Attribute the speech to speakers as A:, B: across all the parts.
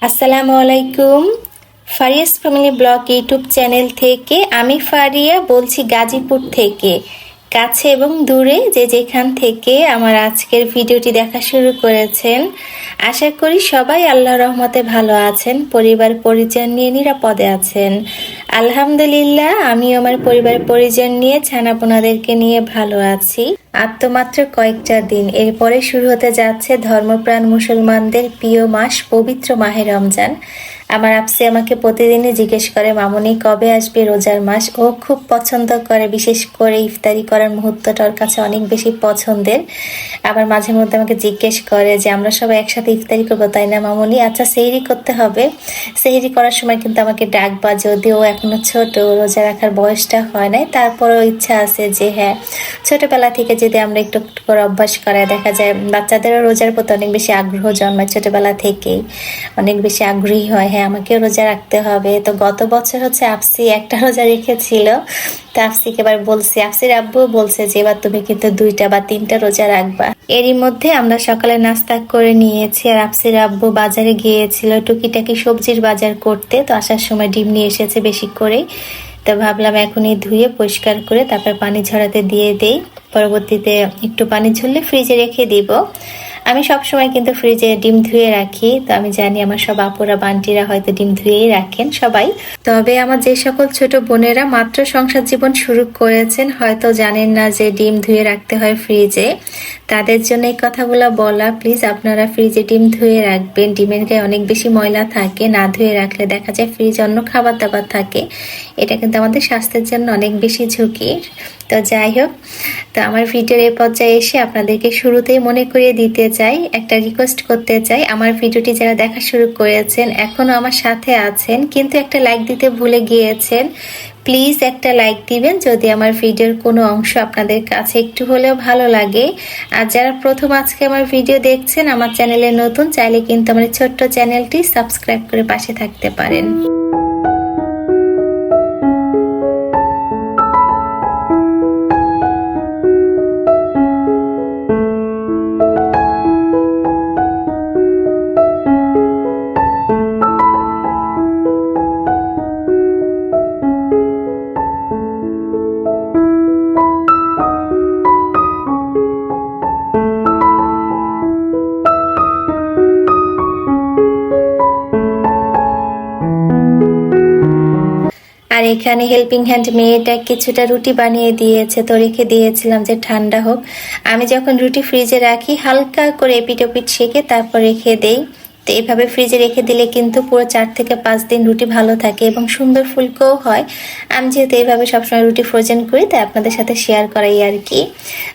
A: আসসালামু আলাইকুম। ফারিয়াস family blog YouTube channel থেকে আমি ফারিয়া বলছি, গাজীপুর থেকে। কাছে এবং দূরে যে যেখান থেকে আমার আজকের ভিডিওটি দেখা শুরু করেছেন, আশা করি সবাই আল্লাহর রহমতে ভালো আছেন, পরিবার পরিজন নিয়ে নিরাপদে আছেন। আলহামদুলিল্লাহ, আমি আমার পরিবার পরিজন নিয়ে ছানাপোনাদেরকে নিয়ে ভালো আছি। আর তো মাত্র কয়েকটা দিন, এরপরে শুরু হতে যাচ্ছে ধর্মপ্রাণ মুসলমানদের প্রিয় মাস পবিত্র মাহে রমজান। আমার আপসি আমাকে প্রতিদিনই জিজ্ঞেস করে, মামুনি কবে আসবে রোজার মাস। ও খুব পছন্দ করে, বিশেষ করে ইফতারি করার মুহূর্তটা ওর কাছে অনেক বেশি পছন্দের। আবার মাঝে মধ্যে আমাকে জিজ্ঞেস করে যে আমরা সবাই একসাথে ইফতারি করবো, তাই না মামুনি? আচ্ছা, সেহরি করতে হবে। সেহরি করার সময় কিন্তু আমাকে ডাকবা, যদিও এখনো ছোট, রোজা রাখার বয়সটা হয় নাই, তারপরেও ইচ্ছা আছে যে হ্যাঁ, ছোটবেলা থেকে যদি আমরা একটু একটু করে অভ্যাস করায়, দেখা যায় বাচ্চাদেরও রোজার প্রতি অনেক বেশি আগ্রহ জন্মায়, ছোটবেলা থেকেই অনেক বেশি আগ্রহী হয়, হ্যাঁ আমাকেও রোজা রাখতে হবে। তো গত বছর হচ্ছে আপসি একটা রোজা রেখেছিল, তো আপসিকে এবার বলছি, আপসির আব্বু বলছে যে এবার তুমি কিন্তু 2টা বা 3টা রোজা রাখবা। এরই মধ্যে আমরা সকালে নাস্তা করে নিয়েছি, আর আপসির আব্বু বাজারে গিয়েছিল টুকিটাকি সবজির বাজার করতে। তো আসার সময় ডিম নিয়ে এসেছে বেশি করে, তো ভাবলাম এখনই ধুয়ে পরিষ্কার করে তারপর পানি ঝরাতে দিয়ে দেই, পরবর্তীতে একটু পানি ঝরলে ফ্রিজে রেখে দিব। আমি সব সময় কিন্তু ফ্রিজে ডিম ধুয়ে রাখি, তো আমি জানি আমার সব আপুরা বান্টিরা হয়তো ডিম ধুয়েই রাখেন সবাই। তবে আমার যে সকল ছোট বোনেরা মাত্র সংসার জীবন শুরু করেছেন, হয়তো জানেন না যে ডিম ধুয়ে রাখতে হয় ফ্রিজে। তাদের জন্য এই কথাগুলো বলা, প্লিজ আপনারা ফ্রিজে ডিম ধুয়ে রাখবেন। ডিমের গায়ে অনেক বেশি ময়লা থাকে, না ধুয়ে রাখলে দেখা যায় ফ্রিজে অন্য খাবার দাবার থাকে, এটা কিন্তু আমাদের স্বাস্থ্যের জন্য অনেক বেশি ঝুঁকির। তো যাই হোক, তো আমার ভিডিওর এই পর্যায়ে এসে আপনাদেরকে শুরুতেই মনে করিয়ে দিতে চাই, একটা রিকোয়েস্ট করতে চাই। আমার ভিডিওটি যারা দেখা শুরু করেছেন, এখনো আমার সাথে আছেন কিন্তু একটা লাইক দিতে ভুলে গিয়েছেন, প্লিজ একটা লাইক দিবেন যদি আমার ভিডিওর কোনো অংশ আপনাদের কাছে একটু হলেও ভালো লাগে। আর যারা প্রথম আজকে আমার ভিডিও দেখছেন, আমার চ্যানেলে নতুন, চাইলে কিন্তু আমার ছোট্ট চ্যানেলটি সাবস্ক্রাইব করে পাশে থাকতে পারেন। আর এখানে হেল্পিং হ্যান্ড মেয়েটা কিছুটা রুটি বানিয়ে দিয়েছে, তো রেখে দিয়েছিলাম যে ঠান্ডা হোক। আমি যখন রুটি ফ্রিজে রাখি, হালকা করে এপিট ওপিট সেঁকে তারপর রেখে দেই। তো এইভাবে ফ্রিজে রেখে দিলে কিন্তু পুরো 4 থেকে 5 দিন রুটি ভালো থাকে এবং সুন্দর ফুলকোও হয়। আমি যেহেতু এইভাবে সবসময় রুটি ফ্রোজেন করি, তাই আপনাদের সাথে শেয়ার করাই আর কি।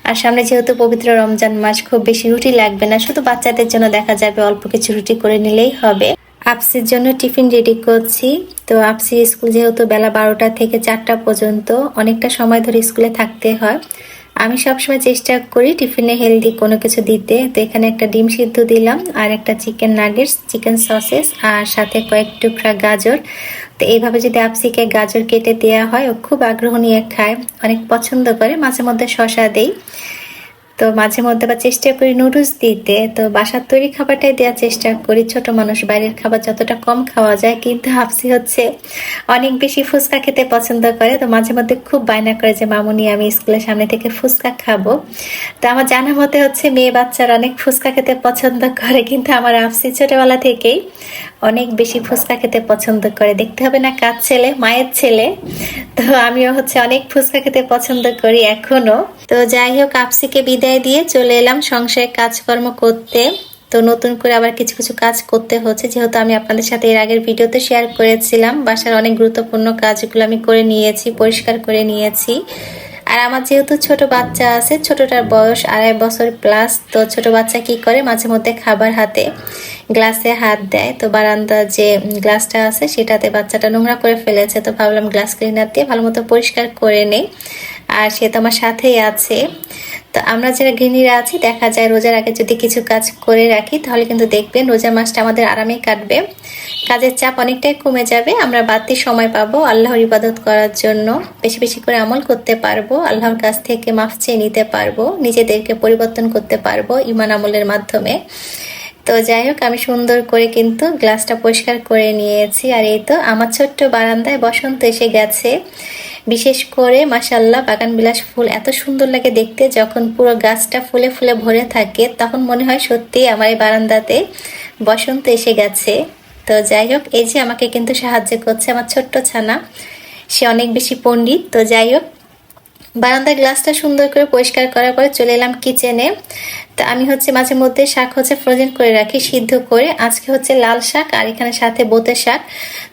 A: আর সামনে যেহেতু পবিত্র রমজান মাস, খুব বেশি রুটি লাগবে না, শুধু বাচ্চাদের জন্য দেখা যাবে অল্প কিছু রুটি করে নিলেই হবে। আপসির জন্য টিফিন রেডি করছি। তো আপসির স্কুল যেহেতু বেলা 12টা থেকে 4টা পর্যন্ত, অনেকটা সময় ধরে স্কুলে থাকতে হয়। আমি সবসময় চেষ্টা করি টিফিনে হেলদি কোনো কিছু দিতে। তো এখানে একটা ডিম সিদ্ধ দিলাম, আর একটা চিকেন নাগেটস, চিকেন সসেস, আর সাথে কয়েক টুকরা গাজর। তো এইভাবে যদি আপসিকে গাজর কেটে দেওয়া হয়, ও খুব আগ্রহ নিয়ে খায়, অনেক পছন্দ করে। মাঝে মধ্যে শসা দেই, তো মাঝে মধ্যে বা চেষ্টা করি নুডলস দিতে। তো বাসার তৈরি খাবারটাই দেওয়ার চেষ্টা করি, ছোট মানুষ, বাইরের খাবার যতটা কম খাওয়া যায়। কিন্তু হাফসি হচ্ছে অনেক বেশি ফুচকা খেতে পছন্দ করে, তো মাঝে মধ্যে খুব বায়না করে যে মামুনি আমি স্কুলের সামনে থেকে ফুচকা খাবো। তো আমার জানা মতে হচ্ছে মেয়ে বাচ্চারা অনেক ফুচকা খেতে পছন্দ করে, কিন্তু আমার হাফসি ছোটবেলা থেকেই অনেক বেশি ফুচকা খেতে পছন্দ করে। দেখতে হবে না কার ছেলে, মায়ের ছেলে। তো আমিও হচ্ছে অনেক ফুচকা খেতে পছন্দ করি এখনো। তো যাই হোক, আপসিকে বিদায় দিয়ে চলে এলাম সংসারে কাজকর্ম করতে। তো নতুন করে আবার কিছু কিছু কাজ করতে হচ্ছে, যেহেতু আমি আপনাদের সাথে এর আগের ভিডিওতে শেয়ার করেছিলাম বাসার অনেক গুরুত্বপূর্ণ কাজগুলো আমি করে নিয়েছি, পরিষ্কার করে নিয়েছি। আর আমার যেহেতু ছোট বাচ্চা আছে, ছোটটার বয়স 2.5 বছর প্লাস। তো ছোট বাচ্চা কি করে, মাঝে মধ্যে খাবার হাতে গ্লাসে হাত দেয়। তো বারান্দার যে গ্লাসটা আছে সেটাতে বাচ্চাটা নোংরা করে ফেলেছে, তো ভাবলাম গ্লাস ক্লিনার দিয়ে ভালো মতো পরিষ্কার করে নেই। আর সে তো আমার সাথেই আছে। তো আমরা যারা গৃহিণীরা আছি, দেখা যায় রোজার আগে যদি কিছু কাজ করে রাখি, তাহলে কিন্তু দেখবেন রোজা মাসটা আমাদের আরামে কাটবে, কাজের চাপ অনেকটাই কমে যাবে। আমরা বাড়তি সময় পাবো আল্লাহর ইবাদত করার জন্য, বেশি বেশি করে আমল করতে পারবো, আল্লাহর কাছ থেকে মাফ চেয়ে নিতে পারবো, নিজেদেরকে পরিবর্তন করতে পারবো ইমান আমলের মাধ্যমে। তো যাই হোক, আমি সুন্দর করে কিন্তু গ্লাসটা পরিষ্কার করে নিয়েছি। আর এই তো আমার ছোট্ট বারান্দায় বসন্ত এসে গেছে। বিশেষ করে মাশাআল্লাহ বাগান বিলাস ফুল এত সুন্দর লাগে দেখতে, যখন পুরো গাছটা ফুলে ফুলে ভরে থাকে তখন মনে হয় সত্যি আমার এই বারান্দাতে বসন্ত এসে গেছে। তো যাই হোক, এই যে আমাকে কিন্তু সাহায্য করছে আমার ছোট্ট ছানা, সে অনেক বেশি পণ্ডিত। তো যাই হোক, বারান্দার গ্লাসটা সুন্দর করে পরিষ্কার করার পরে চলে এলাম কিচেনে। তো আমি মাঝে মধ্যে শাক ফ্রোজেন করে রাখি সিদ্ধ করে। আজকে লাল শাক আর এখানে সাথে বোতে শাক।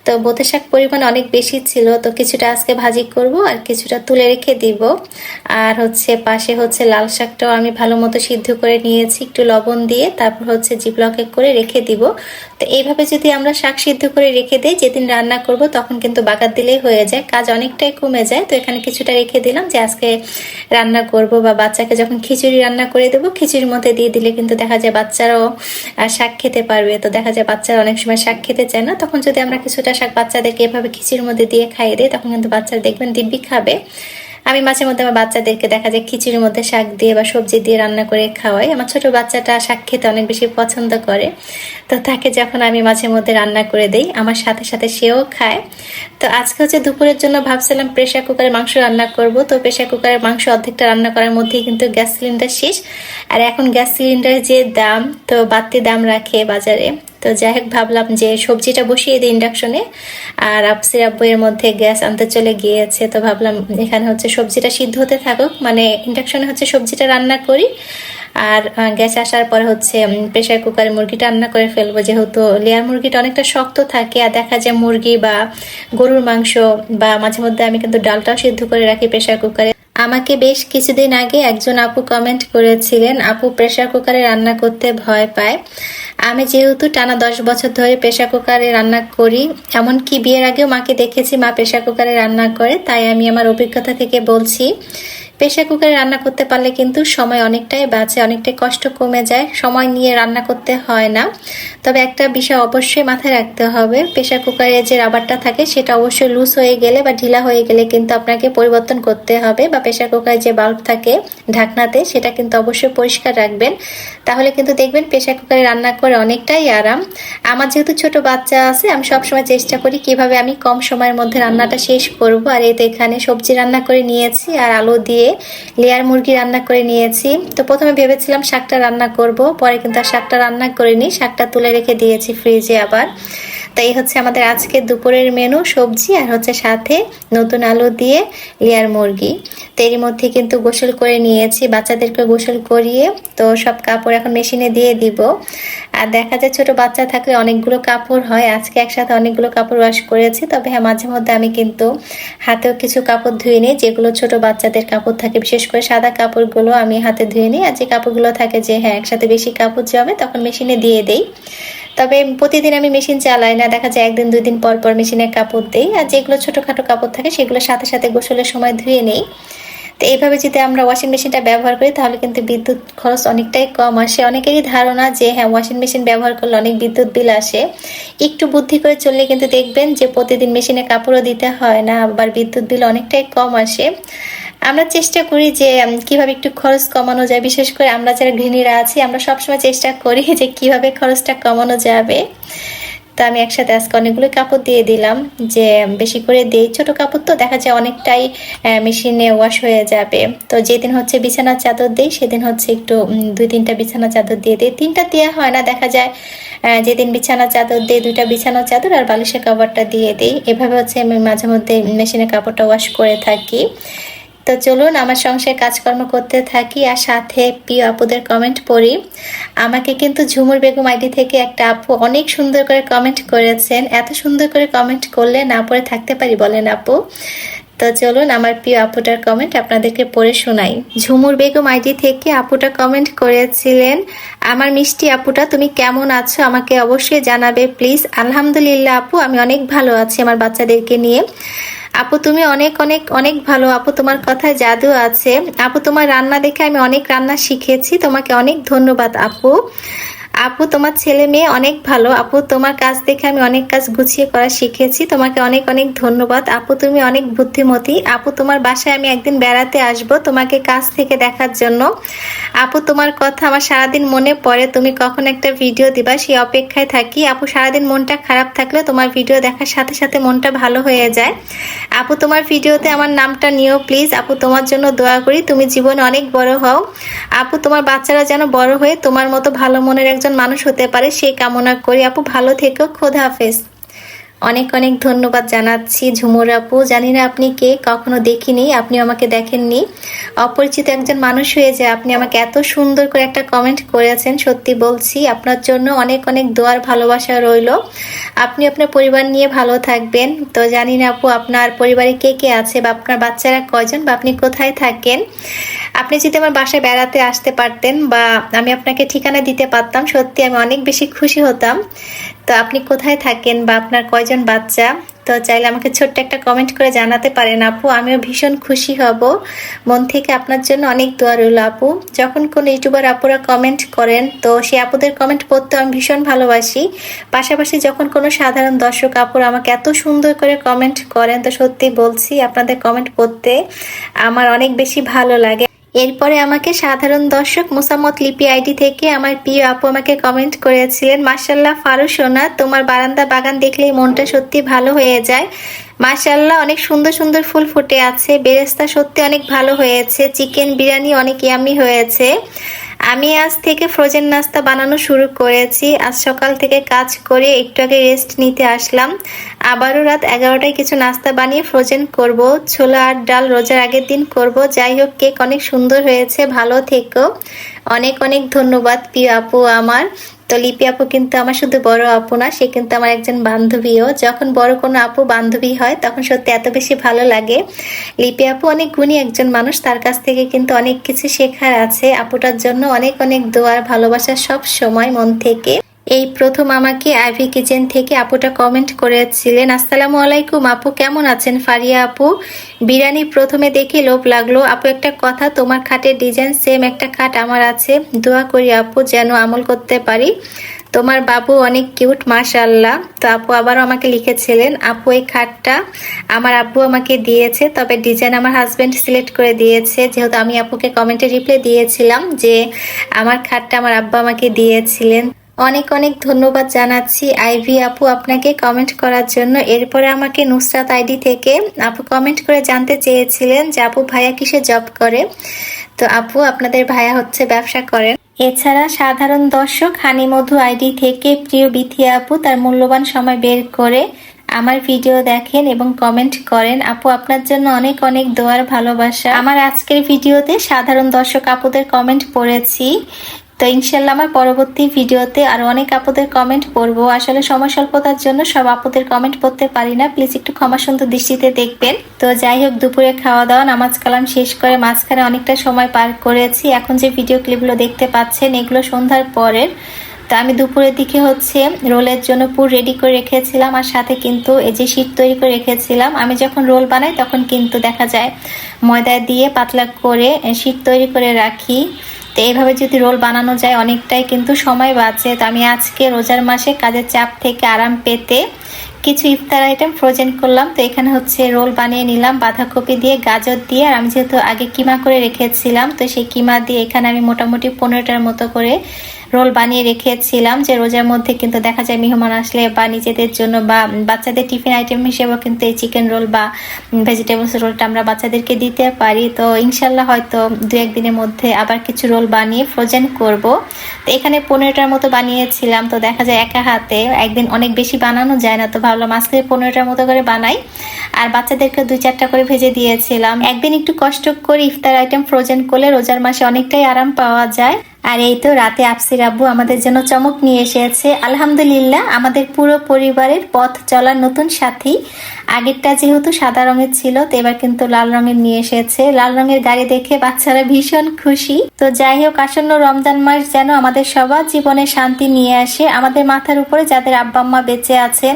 A: তো বোতে শাক পরিমাণ অনেক বেশি ছিল, তো কিছুটা আজকে ভাজি করব আর কিছুটা তুলে রেখে দিব। আর পাশে লাল শাকটাও আমি ভালো মতো সিদ্ধ করে নিয়েছি একটু লবণ দিয়ে, তারপর জিপলকে করে রেখে দিব। তো এইভাবে যদি আমরা শাক সিদ্ধ করে রেখে দিই, যেদিন রান্না করব তখন কিন্তু বাগার দিলেই হয়ে যায়, কাজ অনেকটাই কমে যায়। তো এখানে কিছুটা রেখে দিলাম যে আজকে রান্না করব, বা বাচ্চাকে যখন খিচুড়ি রান্না করে দেবো খিচুড়ির মধ্যে দিয়ে দিলে কিন্তু দেখা যায় বাচ্চারাও শাক খেতে পারবে। তো দেখা যায় বাচ্চারা অনেক সময় শাক খেতে চায় না, তখন যদি আমরা কিছুটা শাক বাচ্চাদেরকে এভাবে খিচুড়ির মধ্যে দিয়ে খাইয়ে দিই তখন কিন্তু বাচ্চারা দেখবেন দিব্যি খাবে। আমি মাঝে মধ্যে আমার বাচ্চাদেরকে দেখা যায় খিচুড়ির মধ্যে শাক দিয়ে বা সবজি দিয়ে রান্না করে খাওয়াই। আমার ছোট বাচ্চাটা শাক খেতে অনেক বেশি পছন্দ করে, তো তাকে যখন আমি মাঝে মধ্যে রান্না করে দেই আমার সাথে সাথে সেও খায়। তো আজকে দুপুরের জন্য ভাবছিলাম প্রেসার কুকারে মাংস রান্না করব। তো প্রেসার কুকারের মাংস অর্ধেকটা রান্না করার মধ্যেই কিন্তু গ্যাস সিলিন্ডার শেষ। আর এখন গ্যাস সিলিন্ডারের যে দাম, তো বাড়তি দাম রাখে বাজারে। তো যাই হোক, ভাবলাম যে সবজিটা বসিয়ে দিই ইন্ডাকশনে, আর আপসির আব্বু এর মধ্যে গ্যাস আনতে চলে গিয়েছে। তো ভাবলাম এখানে সবজিটা সিদ্ধ হতে থাকুক, মানে ইন্ডাকশনে সবজিটা রান্না করি, আর গ্যাস আসার পরে প্রেসার কুকারে মুরগিটা রান্না করে ফেলবো, যেহেতু লেয়ার মুরগিটা অনেকটা শক্ত থাকে। আর দেখা যায় মুরগি বা গরুর মাংস বা মাঝে মধ্যে আমি কিন্তু ডালটাও সিদ্ধ করে রাখি প্রেসার কুকারে। আমাকে বেশ কিছুদিন আগে একজন আপু কমেন্ট করেছিলেন, আপু প্রেসার কুকারে রান্না করতে ভয় পায়। আমি যেহেতু টানা 10 বছর ধরে প্রেসার কুকারে রান্না করি, এমনকি বিয়ের আগেও মাকে দেখেছি মা প্রেসার কুকারে রান্না করে, তাই আমি আমার অভিজ্ঞতা থেকে বলছি প্রেসার কুকারে রান্না করতে পারলে কিন্তু সময় অনেকটাই বাঁচে, অনেকটাই কষ্ট কমে যায়, সময় নিয়ে রান্না করতে হয় না। তবে একটা বিষয় অবশ্যই মাথায় রাখতে হবে, প্রেসার কুকারে যে রাবারটা থাকে সেটা অবশ্যই লুজ হয়ে গেলে বা ঢিলা হয়ে গেলে কিন্তু আপনাকে পরিবর্তন করতে হবে, বা প্রেসার কুকারে যে বাল্ব থাকে ঢাকনাতে সেটা কিন্তু অবশ্যই পরিষ্কার রাখবেন, তাহলে কিন্তু দেখবেন প্রেসার কুকারে রান্না করে অনেকটাই আরাম। আমার যেহেতু ছোট বাচ্চা আছে, আমি সবসময় চেষ্টা করি কিভাবে আমি কম সময়ের মধ্যে রান্নাটা শেষ করব। আর এই তো এখানে সবজি রান্না করে নিয়েছি আর আলু দিয়ে লেয়ার মুরগি রান্না করে নিয়েছি। তো প্রথমে ভেবেছিলাম শাকটা রান্না করব, পরে কিন্তু আর শাকটা রান্না করিনি, শাকটা তুলে রেখে দিয়েছি ফ্রিজে আবার। তাই আমাদের আজকে দুপুরের মেনু, সবজি আর সাথে নতুন আলু দিয়ে লেয়ার মুরগি। তো এর মধ্যে কিন্তু গোসল করে নিয়েছি, বাচ্চাদেরকে গোসল করিয়ে তো সব কাপড় এখন মেশিনে দিয়ে দিব। আর দেখা যায় ছোট বাচ্চা থাকলে অনেকগুলো কাপড় হয়, আজকে একসাথে অনেকগুলো কাপড় ওয়াশ করেছি। তবে হ্যাঁ, মাঝে মধ্যে আমি কিন্তু হাতেও কিছু কাপড় ধুয়ে নিই, যেগুলো ছোট বাচ্চাদের কাপড় থাকে, বিশেষ করে সাদা কাপড়গুলো আমি হাতে ধুয়ে নিই। আর যে কাপড়গুলো থাকে যে হ্যাঁ একসাথে বেশি কাপড় জমে তখন মেশিনে দিয়ে দেই। তবে প্রতিদিন আমি মেশিন চালাই না, দেখা যায় 1 দিন 2 দিন পর পর মেশিনে কাপড় দেই। আর যেগুলো ছোটখাটো কাপড় থাকে সেগুলো সাথে সাথে গোসলের সময় ধুয়ে নেই। তো এইভাবে যদি আমরা ওয়াশিং মেশিনটা ব্যবহার করি তাহলে কিন্তু বিদ্যুৎ খরচ অনেকটাই কম আসে। অনেকেরই ধারণা যে হ্যাঁ ওয়াশিং মেশিন ব্যবহার করলে অনেক বিদ্যুৎ বিল আসে, একটু বুদ্ধি করে চললে কিন্তু দেখবেন যে প্রতিদিন মেশিনে কাপড়ও দিতে হয় না, আবার বিদ্যুৎ বিল অনেকটাই কম আসে। আমরা চেষ্টা করি যে কিভাবে একটু খরচ কমানো যায়, বিশেষ করে আমরা যারা গৃহিণীরা আছি আমরা সবসময় চেষ্টা করি যে কিভাবে খরচটা কমানো যাবে। তো আমি একসাথে আজকে অনেকগুলো কাপড় দিয়ে দিলাম, যে বেশি করে দিই, ছোট কাপড় তো দেখা যায় অনেকটাই মেশিনে ওয়াশ হয়ে যাবে। তো যেদিন বিছানার চাদর দিই সেদিন একটু 2-3টা বিছানার চাদর দিয়ে দিই, 3টা দেওয়া হয় না, দেখা যায় যেদিন বিছানার চাদর দিই 2টা বিছানার চাদর আর বালিশের কাপড়টা দিয়ে দিই। এভাবে আমি মাঝে মধ্যে মেশিনে কাপড়টা ওয়াশ করে থাকি। তো চলুন আমার সংসারে কাজকর্ম করতে থাকি আর সাথে প্রিয় আপুদের কমেন্ট পড়ি। আমাকে কিন্তু ঝুমুর বেগম আইডি থেকে একটা আপু অনেক সুন্দর করে কমেন্ট করেছেন, এত সুন্দর করে কমেন্ট করলে না পড়ে থাকতে পারি বলেন আপু। তো চলুন আমার প্রিয় আপুটার কমেন্ট আপনাদেরকে পড়ে শোনাই। ঝুমুর বেগম আইডি থেকে আপুটা কমেন্ট করেছিলেন, আমার মিষ্টি আপুটা তুমি কেমন আছো আমাকে অবশ্যই জানাবে প্লিজ। আলহামদুলিল্লাহ আপু, আমি অনেক ভালো আছি আমার বাচ্চাদেরকে নিয়ে। আপু তুমি অনেক অনেক অনেক ভালো আপু, তোমার কথায় জাদু আছে আপু, তোমার রান্না দেখে আমি অনেক রান্না শিখেছি, তোমাকে অনেক ধন্যবাদ আপু। আপু তোমার ছেলে মেয়ে অনেক ভালো আপু, তোমার কাজ দেখে আমি অনেক কাজ গুছিয়ে করা শিখেছি। তোমাকে অনেক অনেক ধন্যবাদ আপু, তুমি অনেক বুদ্ধিমতী আপু। তোমার বাসায় আমি একদিন বেড়াতে আসব তোমাকে কাছ থেকে দেখার জন্য। আপু তোমার কথা আমার সারাদিন মনে পড়ে, তুমি কখন একটা ভিডিও দিবা সেই অপেক্ষায় থাকি আপু। সারাদিন মনটা খারাপ থাকলে তোমার ভিডিও দেখার সাথে সাথে মনটা ভালো হয়ে যায় আপু। তোমার ভিডিওতে আমার নামটা নিও প্লিজ আপু, তোমার জন্য দোয়া করি, তুমি জীবনে অনেক বড় হও আপু। তোমার বাচ্চারা যেন বড় হয়ে তোমার মতো ভালো মনের একজন মানুষ হতে পারে সেই কামনা করি আপু। ভালো থেকো, খোদা হাফেজ। অনেক অনেক ধন্যবাদ জানাচ্ছি ঝুমুর আপু। জানি না আপনি কে, কখনো দেখিনি, আপনি আমাকে দেখেননি। অপরিচিত একজন মানুষ হয়ে যে আপনি আমাকে এত সুন্দর করে একটা কমেন্ট করেছেন, সত্যি বলছি আপনার জন্য অনেক অনেক দোয়ার ভালোবাসা রইল। আপনি আপনার পরিবার নিয়ে ভালো থাকবেন। তো জানি না আপু আপনার পরিবারে কে কে আছে বা আপনার বাচ্চারা কয়জন বা আপনি কোথায় থাকেন। আপনি যদি আমার বাসায় বেড়াতে আসতে পারতেন বা আমি আপনাকে ঠিকানা দিতে পারতাম, সত্যি আমি অনেক বেশি খুশি হতাম। তো আপনি কোথায় থাকেন বা আপনার কয়জন বাচ্চা, তো চাইলে আমাকে ছোট্ট একটা কমেন্ট করে জানাতে পারেন আপু, আমিও ভীষণ খুশি হব। মন থেকে আপনার জন্য অনেক দোয়া রইল আপু। যখন কোনো ইউটিউবার আপুরা কমেন্ট করেন তো সেই আপুদের কমেন্ট পড়তে আমি ভীষণ ভালোবাসি। পাশাপাশি যখন কোনো সাধারণ দর্শক আপুরা আমাকে এত সুন্দর করে কমেন্ট করেন, তো সত্যি বলছি আপনাদের কমেন্ট পড়তে আমার অনেক বেশি ভালো লাগে। এরপরে আমাকে সাধারণ দর্শক মোসাম্মত লিপি আইডি থেকে আমার প্রিয় আপু আমাকে কমেন্ট করেছিলেন, মাশাল্লাহ ফারু সোনা, তোমার বারান্দা বাগান দেখলেই মনটা সত্যি ভালো হয়ে যায়। মাশাল্লাহ অনেক সুন্দর সুন্দর ফুল ফুটে আছে, বেরেস্তা সত্যি অনেক ভালো হয়েছে, চিকেন বিরিয়ানি অনেক ইয়ামি হয়েছে। আমি আজ থেকে ফ্রোজেন নাস্তা বানানো শুরু করেছি। আজ সকাল থেকে কাজ করে একটু আগে রেস্ট নিতে আসলাম। আবারও রাত 11টায় কিছু নাস্তা বানিয়ে ফ্রোজেন করব। ছোলা আর ডাল রোজার আগের দিন করব। যাই হোক, কেক অনেক সুন্দর হয়েছে, ভালো থেকো। অনেক অনেক ধন্যবাদ প্রিয় আপু আমার। তো লিপি আপু কিন্তু আমার শুধু বড় আপু না, সে কিন্তু আমার একজন বান্ধবীও। যখন বড় কোনো আপু বান্ধবী হয় তখন সত্যি এত বেশি ভালো লাগে। লিপি আপু অনেক গুণী একজন মানুষ, তার কাছ থেকে কিন্তু অনেক কিছু শেখার আছে। আপুটার জন্য অনেক অনেক দোয়ার ভালোবাসা সব সময় মন থেকে। এই প্রথম আমাকে আইভি কিচেন থেকে আপুটা কমেন্ট করেছিলেন, আসসালামু আলাইকুম আপু, কেমন আছেন ফারিয়া আপু? বিরিয়ানি প্রথমে দেখে লোভ লাগলো আপু। একটা কথা, তোমার খাটের ডিজাইন সেম একটা খাট আমার আছে, দোয়া করি আপু যেন আমল করতে পারি। তোমার বাবু অনেক কিউট মাশাআল্লাহ। তো আপু আবারও আমাকে লিখেছিলেন, আপু এই খাটটা আমার আব্বু আমাকে দিয়েছে, তবে ডিজাইন আমার হাজবেন্ড সিলেক্ট করে দিয়েছে। যেহেতু আমি আপুকে কমেন্টে রিপ্লাই দিয়েছিলাম যে আমার খাটটা আমার আব্বা আমাকে দিয়েছিলেন। অনেক অনেক ধন্যবাদ জানাচ্ছি আইভি আপু আপনাকে কমেন্ট করার জন্য। এরপরে আমাকে নুসরাত আইডি থেকে আপু কমেন্ট করে জানতে চেয়েছিলেন যে আপু ভাইয়া কিসে জব করে। তো আপু আপনাদের ভাইয়া হচ্ছে ব্যবসা করেন। এছাড়া সাধারণ দর্শক হানিমধু আইডি থেকে প্রিয় বিথি আপু তার মূল্যবান সময় বের করে আমার ভিডিও দেখেন এবং কমেন্ট করেন। আপু আপনার জন্য অনেক অনেক দোয়ার ভালোবাসা। আমার আজকের ভিডিওতে সাধারণ দর্শক আপুদের কমেন্ট পড়েছি, তো ইনশাল্লাহ আমার পরবর্তী ভিডিওতে আরো অনেক আপুদের কমেন্ট পড়বো। আসলে সময় স্বল্পতার জন্য সব আপুদের কমেন্ট পড়তে পারি না, প্লিজ একটু ক্ষমা সুন্দর দৃষ্টিতে দেখবেন। তো যাই হোক, দুপুরে খাওয়া দাওয়া নামাজ কালাম শেষ করে মাঝখানে অনেকটা সময় পার করেছি। এখন যে ভিডিও ক্লিপগুলো দেখতে পাচ্ছেন এগুলো সন্ধ্যার পরের। তো আমি দুপুরের দিকে হচ্ছে রোলের জন্য পুর রেডি করে রেখেছিলাম, আর সাথে কিন্তু এই যে শীট তৈরি করে রেখেছিলাম। আমি যখন রোল বানাই তখন কিন্তু দেখা যায় ময়দা দিয়ে পাতলা করে শীট তৈরি করে রাখি। তো এইভাবে যদি রোল বানানো যায় অনেকটাই কিন্তু সময় বাঁচে। তো আমি আজকে রোজার মাসে কাজের চাপ থেকে আরাম পেতে কিছু ইফতার আইটেম ফ্রোজেন করলাম। তো এখানে হচ্ছে রোল বানিয়ে নিলাম বাঁধাকপি দিয়ে, গাজর দিয়ে। আর আমি যেহেতু আগে কিমা করে রেখেছিলাম, তো সেই কিমা দিয়ে এখানে আমি মোটামুটি 15টার মতো করে রোল বানিয়ে রেখেছিলাম। যে রোজার মধ্যে কিন্তু দেখা যায় মেহমান আসলে বা নিজেদের জন্য বা বাচ্চাদের টিফিন আইটেম হিসেবেও কিন্তু এই চিকেন রোল বা ভেজিটেবলস রোলটা আমরা বাচ্চাদেরকে দিতে পারি। তো ইনশাল্লাহ হয়তো 2-1 দিনের মধ্যে আবার কিছু রোল বানিয়ে ফ্রোজেন করব। তো এখানে 15টার মতো বানিয়েছিলাম। তো দেখা যায় একা হাতে একদিন অনেক বেশি বানানো যায় না, তো ভাবলাম আজকে 15টার মতো করে বানাই। আর বাচ্চাদেরকে 2-4টা করে ভেজে দিয়েছিলাম। একদিন একটু কষ্ট করে ইফতার আইটেম ফ্রোজেন করলে রোজার মাসে অনেকটাই আরাম পাওয়া যায়। আর এই তো রাতে আফসির আব্বু আমাদের জন্য চমক নিয়ে এসেছে। আলহামদুলিল্লাহ, আমাদের পুরো পরিবারের পথ চলার নতুন সাথী আগেরটা যেহেতু সাদা রঙের ছিল, তো এবার কিন্তু লাল রঙের নিয়ে এসেছে। লাল রঙের গাড়ি দেখে বাচ্চারা ভীষণ খুশি। তো যাই হোক, আসন্ন রমজান মাস যেন আমাদের সবার জীবনে শান্তি নিয়ে আসে। আমাদের মাথার উপরে যাদের আব্বা আম্মা বেঁচে আছেন,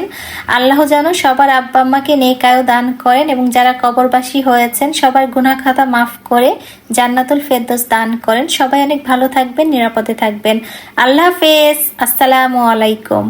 A: আল্লাহ যেন সবার আব্বা আম্মাকে নেক আয়ু দান করেন, এবং যারা কবরবাসী হয়েছেন সবার গুনাহ খাতা মাফ করে জান্নাতুল ফেরদৌস দান করেন। সবাই অনেক ভালো থাকবেন, নিরাপদে থাকবেন। আল্লাহ হাফেজ। আসসালামু আলাইকুম।